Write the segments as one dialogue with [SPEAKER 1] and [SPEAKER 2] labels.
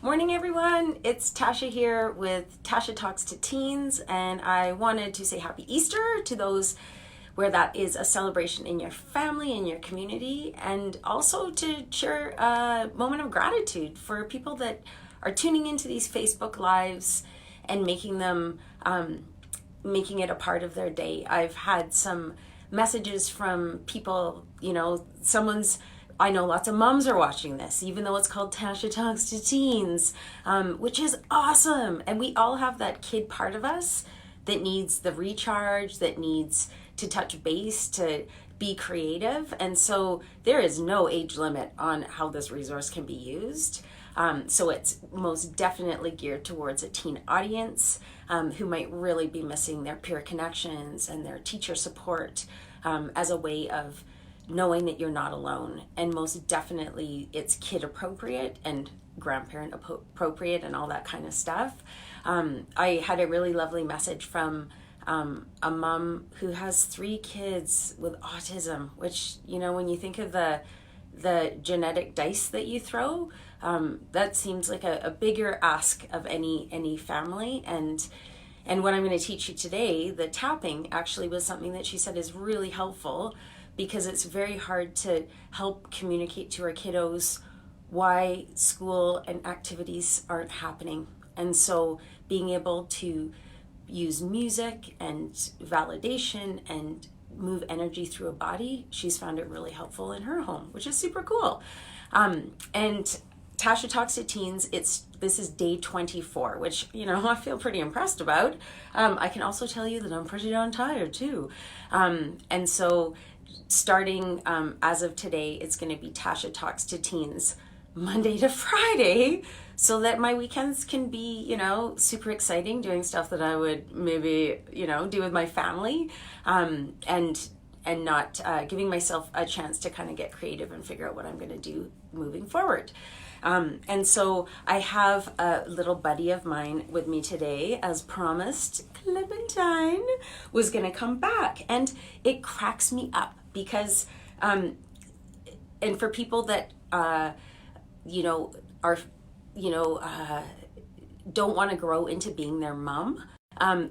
[SPEAKER 1] Morning, everyone. It's Tasha here with Tasha Talks to Teens, and I wanted to say Happy Easter to those where that is a celebration in your family, in your community, and also to share a moment of gratitude for people that are tuning into these Facebook Lives and making them, making it a part of their day. I've had some messages from people, I know lots of moms are watching this, even though it's called Tasha Talks to Teens, which is awesome. And we all have that kid part of us that needs the recharge, that needs to touch base, to be creative. And so there is no age limit on how this resource can be used. So it's most definitely geared towards a teen audience who might really be missing their peer connections and their teacher support as a way of knowing that you're not alone. And most definitely it's kid appropriate and grandparent appropriate and all that kind of stuff. I had a really lovely message from a mom who has 3 kids with autism, which, when you think of the genetic dice that you throw, that seems like a bigger ask of any family. And what I'm going to teach you today, the tapping, actually was something that she said is really helpful, because it's very hard to help communicate to our kiddos why school and activities aren't happening. And so being able to use music and validation and move energy through a body, she's found it really helpful in her home, which is super cool. And Tasha Talks to Teens, this is day 24, which, I feel pretty impressed about. I can also tell you that I'm pretty darn tired too. And so starting as of today, it's going to be Tasha Talks to Teens Monday to Friday, so that my weekends can be, super exciting, doing stuff that I would maybe, do with my family, and not giving myself a chance to kind of get creative and figure out what I'm going to do moving forward. And so I have a little buddy of mine with me today. As promised, Clementine was going to come back, and it cracks me up because, and for people that, are, don't want to grow into being their mom,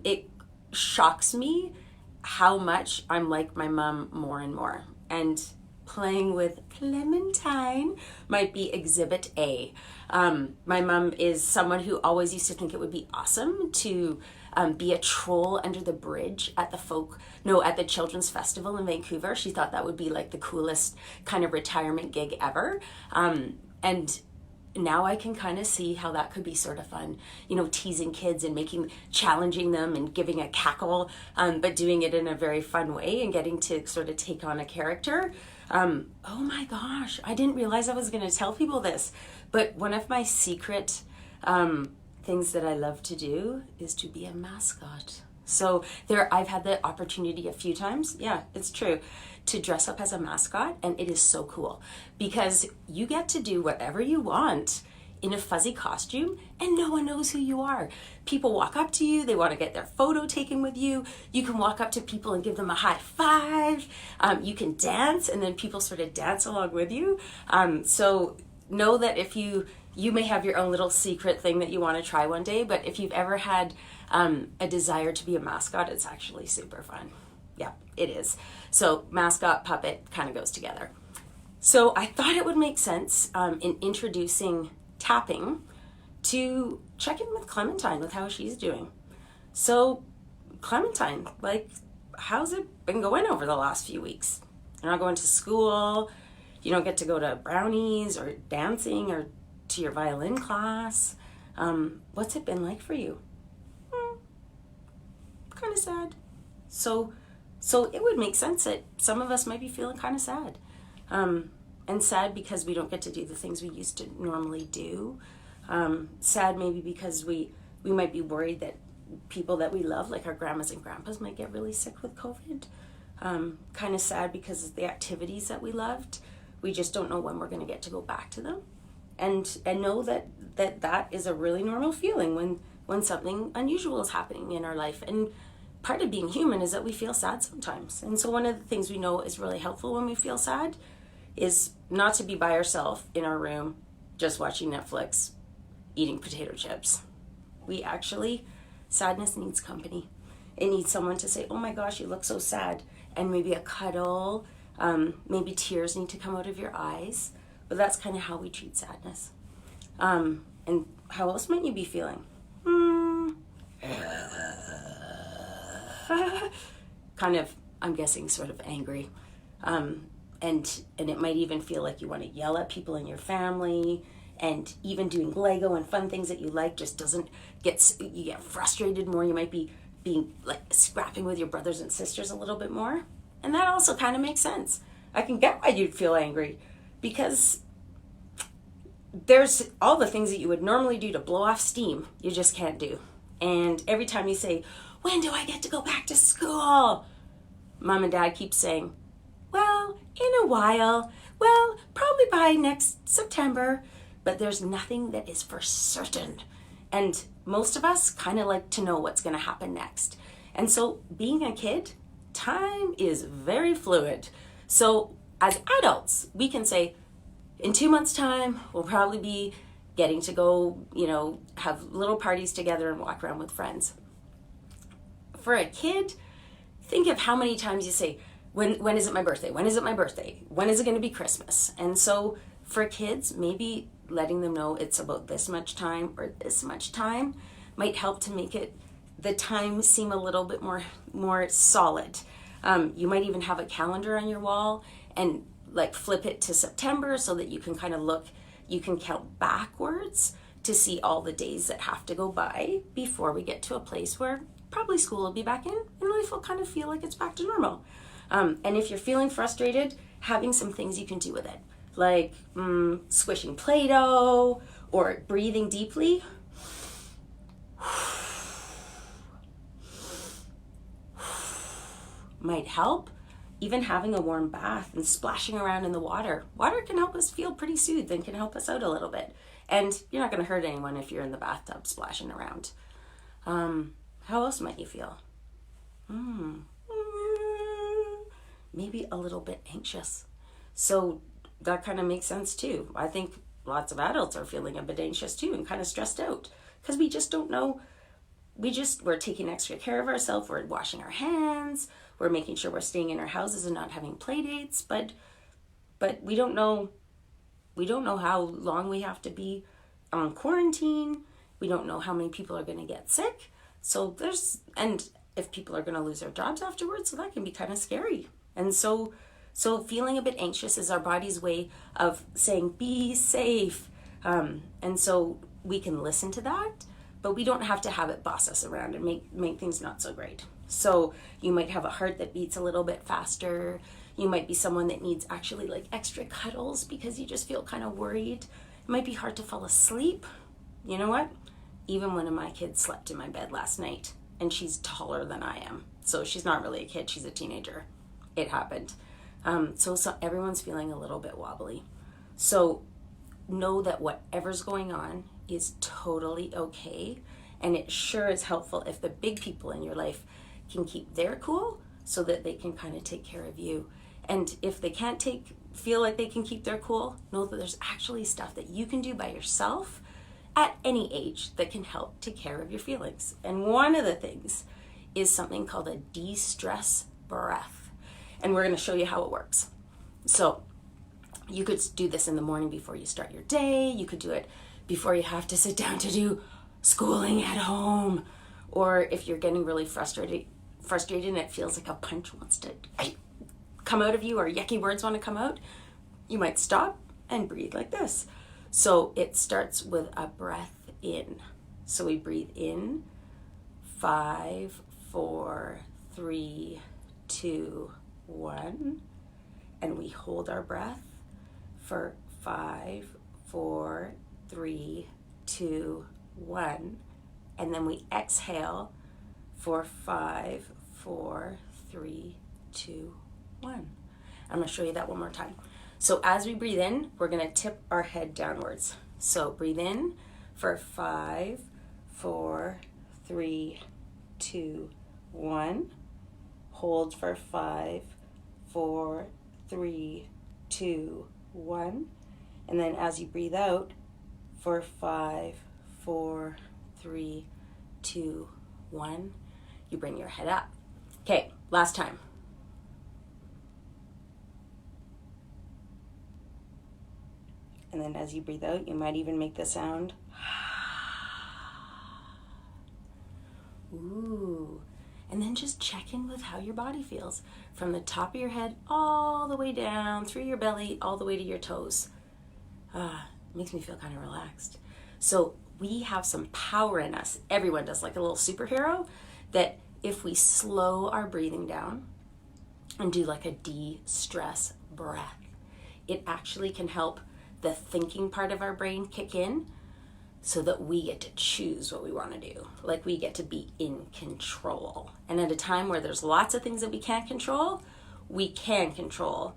[SPEAKER 1] it shocks me how much I'm like my mom more and more. And playing with Clementine might be exhibit A. My mom is someone who always used to think it would be awesome to be a troll under the bridge at the Children's Festival in Vancouver. She thought that would be like the coolest kind of retirement gig ever. And now I can kind of see how that could be sort of fun, teasing kids and challenging them and giving a cackle, but doing it in a very fun way and getting to sort of take on a character. Oh my gosh, I didn't realize I was going to tell people this, but one of my secret things that I love to do is to be a mascot. So I've had the opportunity a few times, yeah, it's true, to dress up as a mascot, and it is so cool because you get to do whatever you want in a fuzzy costume and no one knows who you are. People walk up to you, they want to get their photo taken with you. You can walk up to people and give them a high five. You can dance, and then people sort of dance along with you. So know that if you may have your own little secret thing that you want to try one day, but if you've ever had a desire to be a mascot, it's actually super fun. Yeah, it is. So mascot, puppet kind of goes together. So I thought it would make sense in introducing tapping to check in with Clementine with how she's doing. So Clementine, how's it been going over the last few weeks? You're not going to school, you don't get to go to brownies or dancing or to your violin class. What's it been like for you? Kind of sad. So it would make sense that some of us might be feeling kind of sad. And sad because we don't get to do the things we used to normally do. Sad maybe because we might be worried that people that we love, like our grandmas and grandpas, might get really sick with COVID. Kind of sad because of the activities that we loved. We just don't know when we're going to get to go back to them. And know that is a really normal feeling when something unusual is happening in our life. And part of being human is that we feel sad sometimes. And so one of the things we know is really helpful when we feel sad is not to be by ourselves in our room just watching Netflix, eating potato chips. Sadness needs company. It needs someone to say, oh my gosh, you look so sad. And maybe a cuddle, maybe tears need to come out of your eyes. But that's kind of how we treat sadness. And how else might you be feeling? Kind of, I'm guessing, sort of angry. And it might even feel like you want to yell at people in your family, and even doing Lego and fun things that you like just doesn't you get frustrated more. You might be being like scrapping with your brothers and sisters a little bit more. And that also kind of makes sense. I can get why you'd feel angry, because there's all the things that you would normally do to blow off steam, you just can't do. And every time you say, when do I get to go back to school? Mom and Dad keep saying, well, in a while. Well, probably by next September. But there's nothing that is for certain. And most of us kind of like to know what's going to happen next. And so being a kid, time is very fluid. So as adults, we can say, in 2 months' time, we'll probably be getting to go, have little parties together and walk around with friends. For a kid, think of how many times you say, when is it my birthday? When is it my birthday? When is it going to be Christmas? And so for kids, maybe letting them know it's about this much time or this much time might help to make the time seem a little bit more solid. You might even have a calendar on your wall and like flip it to September so that you can kind of you can count backwards to see all the days that have to go by before we get to a place where probably school will be back in and life will kind of feel like it's back to normal. And if you're feeling frustrated, having some things you can do with it, like squishing Play-Doh or breathing deeply. Might help. Even having a warm bath and splashing around in the water. Water can help us feel pretty soothed and can help us out a little bit. And you're not going to hurt anyone if you're in the bathtub splashing around. How else might you feel? Maybe a little bit anxious. So that kind of makes sense too. I think lots of adults are feeling a bit anxious too and kind of stressed out because we just don't know. We're taking extra care of ourselves. We're washing our hands. We're making sure we're staying in our houses and not having play dates. But we don't know how long we have to be on quarantine. We don't know how many people are going to get sick. And if people are going to lose their jobs afterwards, so that can be kind of scary. And so feeling a bit anxious is our body's way of saying, be safe. And so we can listen to that, but we don't have to have it boss us around and make things not so great. So you might have a heart that beats a little bit faster. You might be someone that needs actually like extra cuddles because you just feel kind of worried. It might be hard to fall asleep. You know what? Even one of my kids slept in my bed last night, and she's taller than I am. So she's not really a kid, she's a teenager. It happened. So everyone's feeling a little bit wobbly. So know that whatever's going on is totally okay. And it sure is helpful if the big people in your life can keep their cool so that they can kind of take care of you. And if they can't feel like they can keep their cool, know that there's actually stuff that you can do by yourself at any age that can help take care of your feelings. And one of the things is something called a de-stress breath. And we're going to show you how it works. So you could do this in the morning before you start your day. You could do it before you have to sit down to do schooling at home. Or if you're getting really frustrated and it feels like a punch wants to come out of you or yucky words want to come out, you might stop and breathe like this. So it starts with a breath in. So we breathe in, 5, 4, 3, 2, 1. And we hold our breath for 5, 4, 3, 2, 1. And then we exhale for 5, 4, 3, 2, 1. I'm going to show you that one more time. So as we breathe in, we're going to tip our head downwards. So breathe in for 5, 4, 3, 2, 1. Hold for 5, 4, 3, 2, 1. And then as you breathe out for 5, 4, 3, 2, 1. You bring your head up. Okay, last time. And then as you breathe out, you might even make the sound. Ooh. And then just check in with how your body feels from the top of your head all the way down through your belly, all the way to your toes. Makes me feel kind of relaxed. So we have some power in us. Everyone does, like a little superhero, that if we slow our breathing down and do like a de-stress breath, it actually can help the thinking part of our brain kick in so that we get to choose what we want to do. Like we get to be in control. And at a time where there's lots of things that we can't control, we can control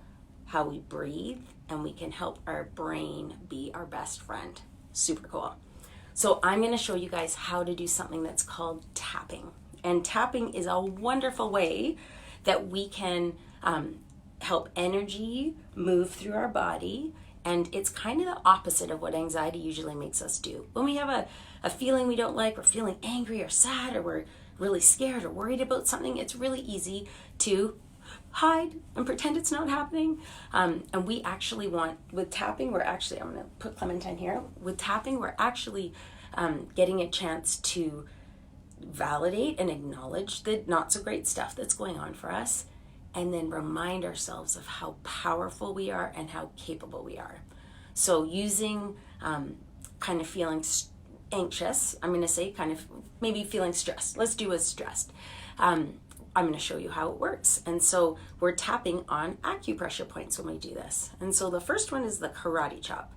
[SPEAKER 1] how we breathe, and we can help our brain be our best friend. Super cool. So I'm going to show you guys how to do something that's called tapping. And tapping is a wonderful way that we can help energy move through our body. And it's kind of the opposite of what anxiety usually makes us do. When we have a feeling we don't like, we're feeling angry or sad, or we're really scared or worried about something, it's really easy to hide and pretend it's not happening. And we actually want, with tapping, I'm going to put Clementine here. With tapping, we're actually getting a chance to validate and acknowledge the not so great stuff that's going on for us, and then remind ourselves of how powerful we are and how capable we are. So using kind of feeling anxious, I'm going to say kind of maybe feeling stressed. Let's do as stressed. I'm going to show you how it works. And so we're tapping on acupressure points when we do this. And so the first one is the karate chop.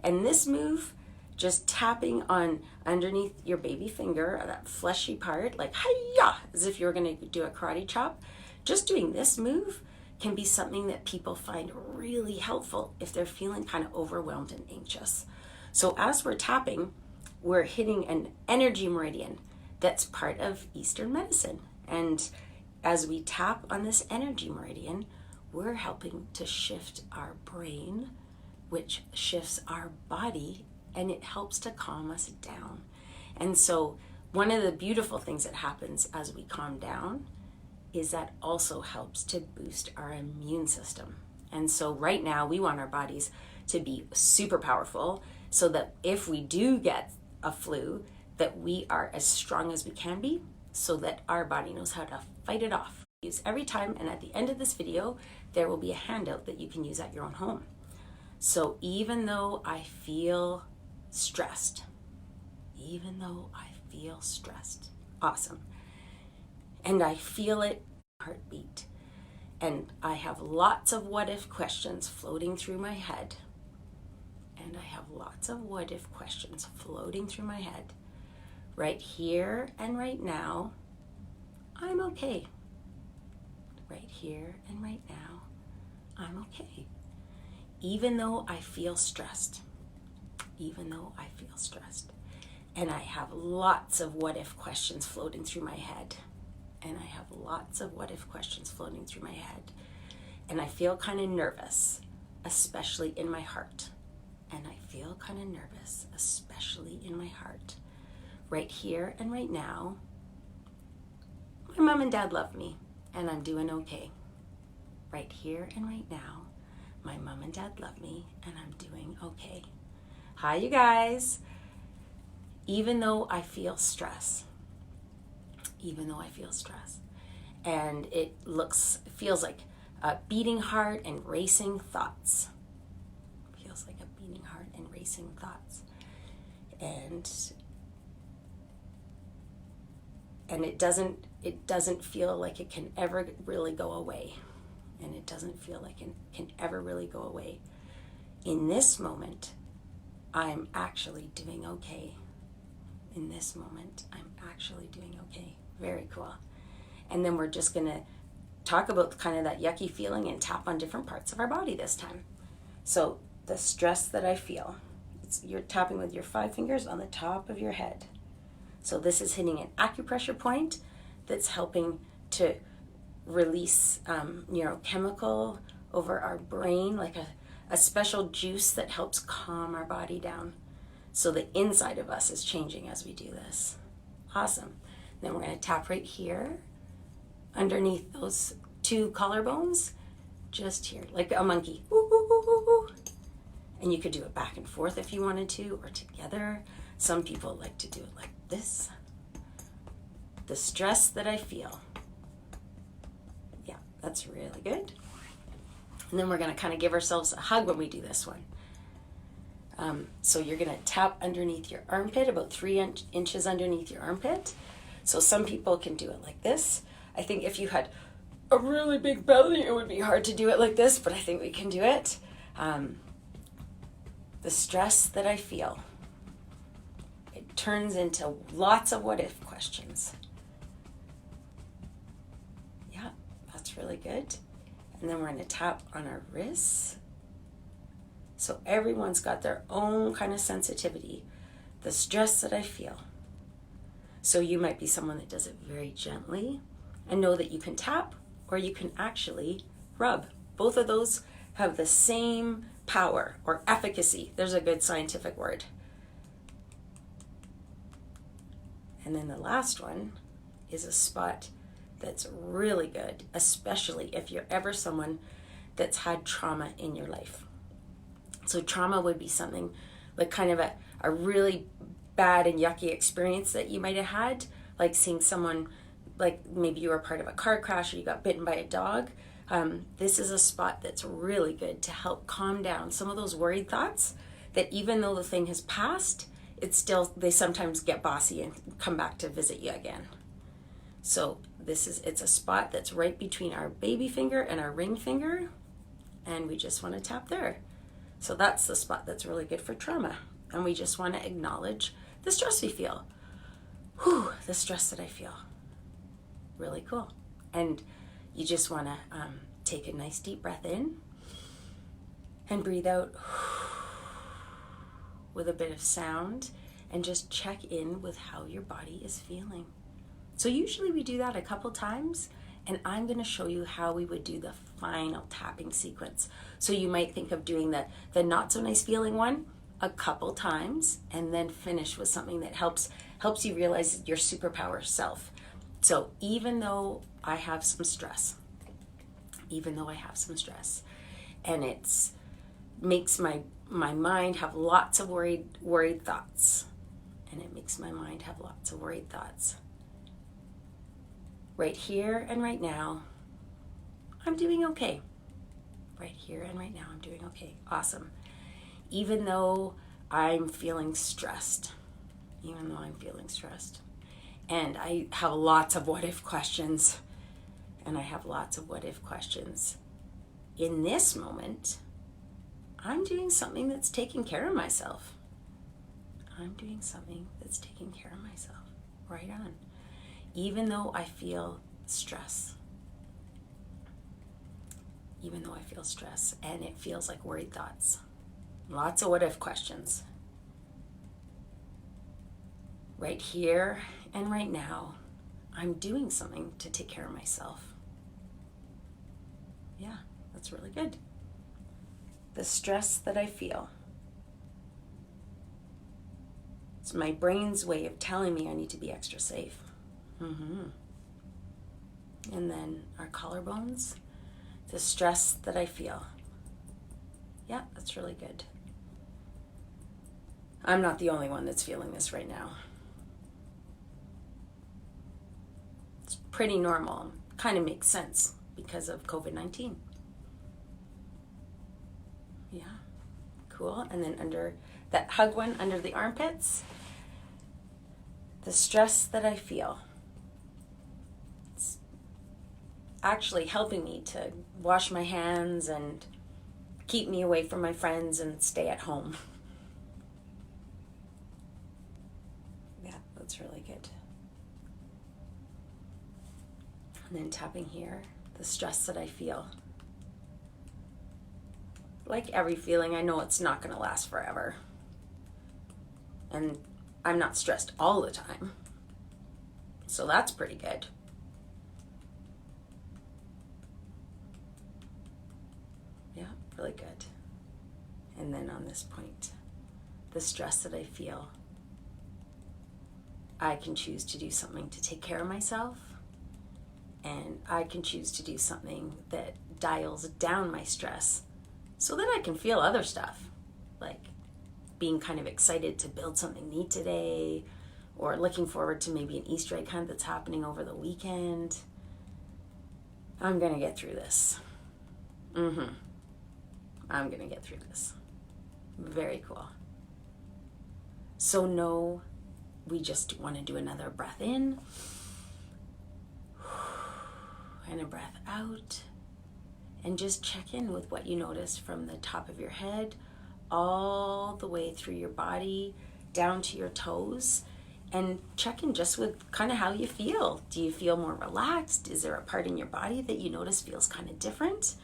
[SPEAKER 1] And this move, just tapping on underneath your baby finger, that fleshy part, like hi-ya, as if you're going to do a karate chop. Just doing this move can be something that people find really helpful if they're feeling kind of overwhelmed and anxious. So as we're tapping, we're hitting an energy meridian that's part of Eastern medicine. And as we tap on this energy meridian, we're helping to shift our brain, which shifts our body, and it helps to calm us down. And so one of the beautiful things that happens as we calm down is that also helps to boost our immune system. And so right now we want our bodies to be super powerful so that if we do get a flu, that we are as strong as we can be so that our body knows how to fight it off. Use every time, and at the end of this video, there will be a handout that you can use at your own home. So even though I feel stressed, awesome. And I feel it heartbeat. And I have lots of what if questions floating through my head. Right here and right now, I'm okay. Right here and right now, I'm okay. Even though I feel stressed. And I have lots of what if questions floating through my head. And I feel kind of nervous, especially in my heart. Right here and right now, my mom and dad love me, and I'm doing okay. Right here and right now, my mom and dad love me, and I'm doing okay. Hi, you guys. Even though I feel stress, and it feels like a beating heart and racing thoughts. And it doesn't feel like it can ever really go away. In this moment, I'm actually doing okay. Very cool. And then we're just gonna talk about kind of that yucky feeling and tap on different parts of our body this time. So the stress that I feel, you're tapping with your 5 fingers on the top of your head. So this is hitting an acupressure point that's helping to release neurochemical over our brain, like a special juice that helps calm our body down. So the inside of us is changing as we do this. Awesome. Then we're going to tap right here underneath those 2 collarbones, just here, like a monkey. Woo, woo, woo, woo, woo. And you could do it back and forth if you wanted to, or together. Some people like to do it like this. The stress that I feel. Yeah, that's really good. And then we're going to kind of give ourselves a hug when we do this one. So you're going to tap underneath your armpit, about 3 inches underneath your armpit. So some people can do it like this. I think if you had a really big belly, it would be hard to do it like this, but I think we can do it. The stress that I feel. It turns into lots of what if questions. Yeah, that's really good. And then we're going to tap on our wrists. So everyone's got their own kind of sensitivity. The stress that I feel. So you might be someone that does it very gently and know that you can tap, or you can actually rub. Both of those have the same power or efficacy. There's a good scientific word. And then the last one is a spot that's really good, especially if you're ever someone that's had trauma in your life. So trauma would be something like kind of a really bad and yucky experience that you might have had, like seeing someone, like maybe you were part of a car crash or you got bitten by a dog. This is a spot that's really good to help calm down some of those worried thoughts that even though the thing has passed, they sometimes get bossy and come back to visit you again. So it's a spot that's right between our baby finger and our ring finger, and we just want to tap there. So that's the spot that's really good for trauma. And we just want to acknowledge the stress we feel. Whew, the stress that I feel. Really cool. And you just want to take a nice deep breath in and breathe out with a bit of sound, and just check in with how your body is feeling. So usually we do that a couple times, and I'm going to show you how we would do the final tapping sequence. So you might think of doing the not so nice feeling one a couple times, and then finish with something that helps you realize your superpower self. So even though I have some stress, and it's makes my mind have lots of worried thoughts, right here and right now, I'm doing okay. Awesome. Even though I'm feeling stressed, and I have lots of what if questions, in this moment, I'm doing something that's taking care of myself. Right on. Even though I feel stress, and it feels like worried thoughts, lots of what if questions. Right here and right now, I'm doing something to take care of myself. Yeah, that's really good. The stress that I feel. It's my brain's way of telling me I need to be extra safe. And then our collarbones. The stress that I feel. Yeah, that's really good. I'm not the only one that's feeling this right now. It's pretty normal. Kind of makes sense because of COVID-19. Yeah, cool. And then under that hug one, under the armpits, the stress that I feel. It's actually helping me to wash my hands and keep me away from my friends and stay at home. Yeah, that's really good. And then tapping here, the stress that I feel. Like every feeling, I know it's not going to last forever. And I'm not stressed all the time. So that's pretty good. Yeah, really good. And then on this point, the stress that I feel, I can choose to do something to take care of myself, and I can choose to do something that dials down my stress so that I can feel other stuff, like being kind of excited to build something neat today, or looking forward to maybe an Easter egg hunt that's happening over the weekend. I'm gonna get through this. I'm gonna get through this. Very cool. So no, we just want to do another breath in and a breath out, and just check in with what you notice from the top of your head all the way through your body down to your toes, and check in just with kind of how you feel. Do you feel more relaxed? Is there a part in your body that you notice feels kind of different?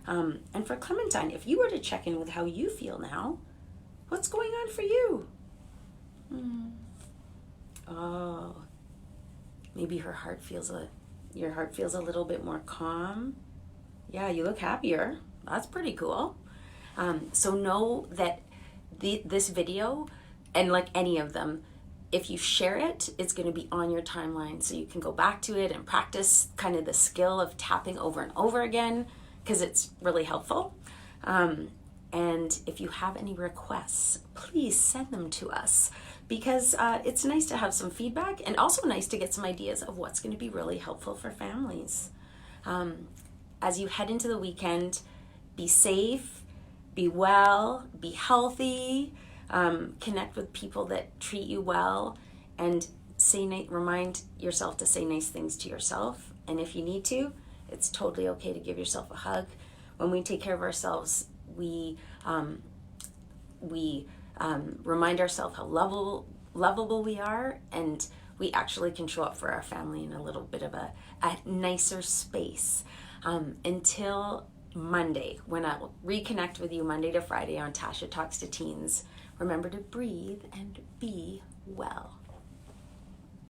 [SPEAKER 1] And for Clementine, if you were to check in with how you feel now, what's going on for you? Oh, maybe your heart feels a little bit more calm. Yeah, you look happier. That's pretty cool. So know that this video, and like any of them, if you share it, it's going to be on your timeline, so you can go back to it and practice kind of the skill of tapping over and over again, because it's really helpful. And if you have any requests, please send them to us, because it's nice to have some feedback, and also nice to get some ideas of what's going to be really helpful for families. As you head into the weekend, be safe, be well, be healthy, connect with people that treat you well, and remind yourself to say nice things to yourself. And if you need to, it's totally okay to give yourself a hug. When we take care of ourselves, we remind ourselves how lovable we are, and we actually can show up for our family in a little bit of a nicer space. Until Monday, when I'll reconnect with you Monday to Friday on Tasha Talks to Teens, remember to breathe and be well.